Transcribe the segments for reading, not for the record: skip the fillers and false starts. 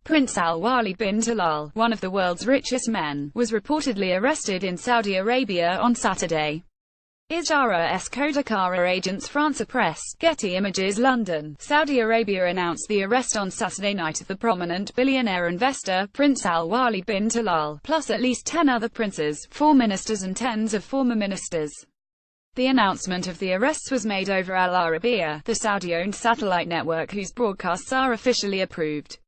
Prince Al-Walid bin Talal, one of the world's richest men, was reportedly arrested in Saudi Arabia on Saturday. Ijara Kodakara agents France Press, Getty Images London. Saudi Arabia announced the arrest on Saturday night of the prominent billionaire investor, Prince Al-Walid bin Talal, plus at least 10 other princes, 4 ministers and tens of former ministers. The announcement of the arrests was made over Al Arabiya, the Saudi-owned satellite network whose broadcasts are officially approved.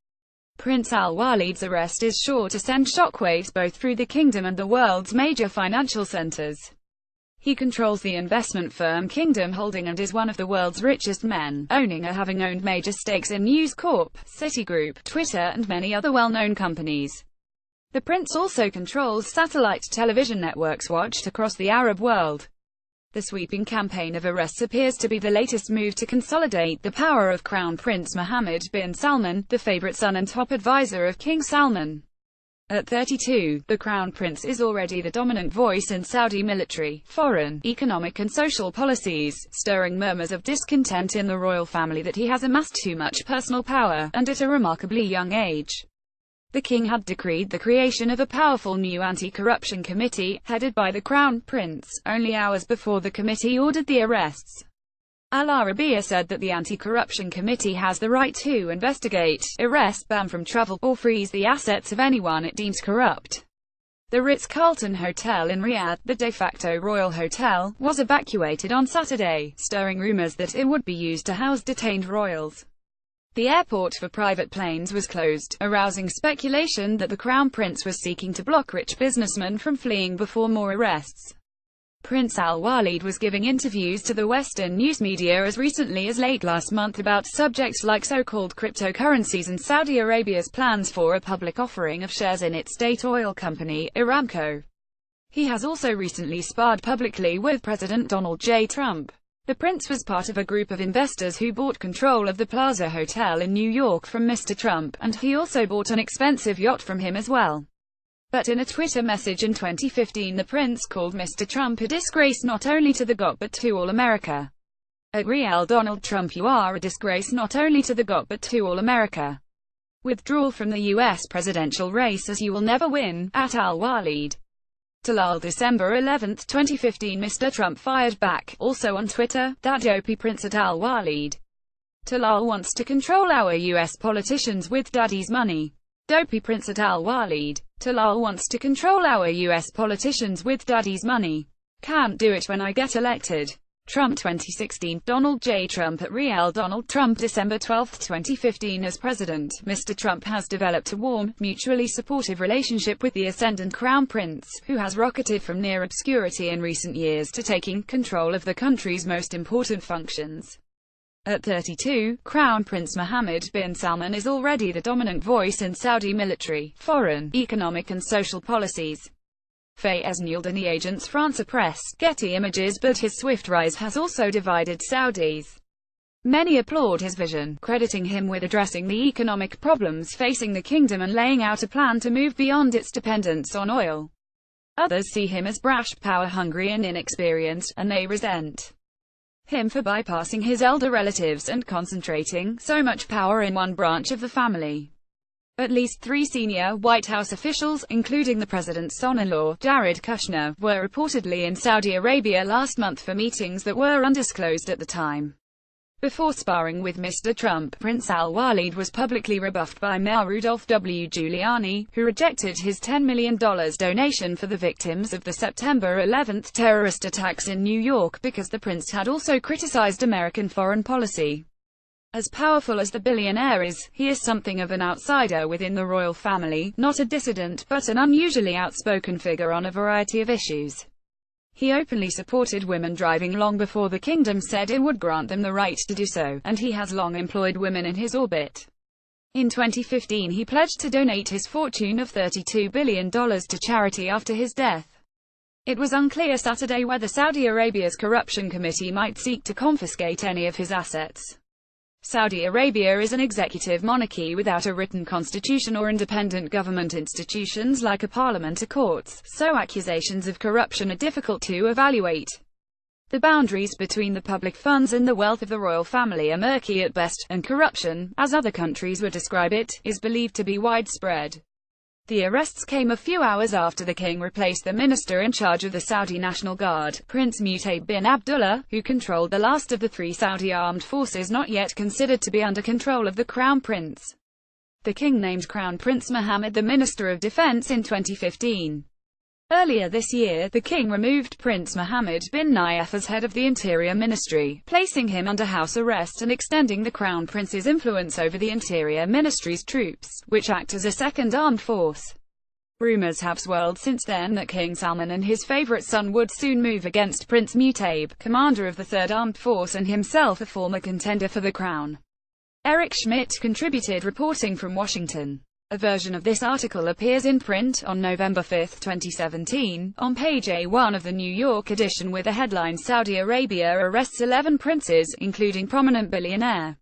Prince Al-Walid's arrest is sure to send shockwaves both through the kingdom and the world's major financial centers. He controls the investment firm Kingdom Holding and is one of the world's richest men, owning or having owned major stakes in News Corp, Citigroup, Twitter and many other well-known companies. The prince also controls satellite television networks watched across the Arab world. The sweeping campaign of arrests appears to be the latest move to consolidate the power of Crown Prince Mohammed bin Salman, the favorite son and top advisor of King Salman. At 32, the Crown Prince is already the dominant voice in Saudi military, foreign, economic and social policies, stirring murmurs of discontent in the royal family that he has amassed too much personal power, and at a remarkably young age. The king had decreed the creation of a powerful new anti-corruption committee, headed by the Crown Prince, only hours before the committee ordered the arrests. Al Arabiya said that the anti-corruption committee has the right to investigate, arrest, ban from travel, or freeze the assets of anyone it deems corrupt. The Ritz-Carlton Hotel in Riyadh, the de facto royal hotel, was evacuated on Saturday, stirring rumors that it would be used to house detained royals. The airport for private planes was closed, arousing speculation that the Crown Prince was seeking to block rich businessmen from fleeing before more arrests. Prince Al-Walid was giving interviews to the Western news media as recently as late last month about subjects like so-called cryptocurrencies and Saudi Arabia's plans for a public offering of shares in its state oil company, Aramco. He has also recently sparred publicly with President Donald J. Trump. The prince was part of a group of investors who bought control of the Plaza Hotel in New York from Mr. Trump, and he also bought an expensive yacht from him as well. But in a Twitter message in 2015, the prince called Mr. Trump a disgrace not only to the GOP but to all America. At Real Donald Trump, you are a disgrace not only to the GOP but to all America. Withdrawal from the U.S. presidential race as you will never win, at Al-Walid. Talal, December 11, 2015. Mr. Trump fired back, also on Twitter, that dopey prince at Al-Walid. Talal wants to control our US politicians with daddy's money. Dopey prince at Al-Walid. Talal wants to control our US politicians with daddy's money. Can't do it when I get elected. Trump 2016. Donald J. Trump at Real Donald Trump, December 12, 2015. As president, Mr. Trump has developed a warm, mutually supportive relationship with the ascendant Crown Prince, who has rocketed from near obscurity in recent years to taking control of the country's most important functions. At 32, Crown Prince Mohammed bin Salman is already the dominant voice in Saudi military, foreign, economic and social policies. Fayez Nuldani agents France Press, Getty Images. But his swift rise has also divided Saudis. Many applaud his vision, crediting him with addressing the economic problems facing the kingdom and laying out a plan to move beyond its dependence on oil. Others see him as brash, power-hungry and inexperienced, and they resent him for bypassing his elder relatives and concentrating so much power in one branch of the family. At least 3 senior White House officials, including the president's son-in-law, Jared Kushner, were reportedly in Saudi Arabia last month for meetings that were undisclosed at the time. Before sparring with Mr. Trump, Prince Al-Walid was publicly rebuffed by Mayor Rudolph W. Giuliani, who rejected his $10 million donation for the victims of the September 11 terrorist attacks in New York because the prince had also criticized American foreign policy. As powerful as the billionaire is, he is something of an outsider within the royal family, not a dissident, but an unusually outspoken figure on a variety of issues. He openly supported women driving long before the kingdom said it would grant them the right to do so, and he has long employed women in his orbit. In 2015 he pledged to donate his fortune of $32 billion to charity after his death. It was unclear Saturday whether Saudi Arabia's corruption committee might seek to confiscate any of his assets. Saudi Arabia is an executive monarchy without a written constitution or independent government institutions like a parliament or courts, so accusations of corruption are difficult to evaluate. The boundaries between the public funds and the wealth of the royal family are murky at best, and corruption, as other countries would describe it, is believed to be widespread. The arrests came a few hours after the king replaced the minister in charge of the Saudi National Guard, Prince Mutayb bin Abdullah, who controlled the last of the three Saudi armed forces not yet considered to be under control of the crown prince. The king named Crown Prince Mohammed the Minister of Defense in 2015. Earlier this year, the king removed Prince Mohammed bin Nayef as head of the Interior Ministry, placing him under house arrest and extending the crown prince's influence over the Interior Ministry's troops, which act as a second armed force. Rumors have swirled since then that King Salman and his favorite son would soon move against Prince Mutayb, commander of the Third Armed Force and himself a former contender for the crown. Eric Schmidt contributed reporting from Washington. A version of this article appears in print on November 5, 2017, on page A1 of the New York edition with the headline "Saudi Arabia arrests 11 princes, including prominent billionaire."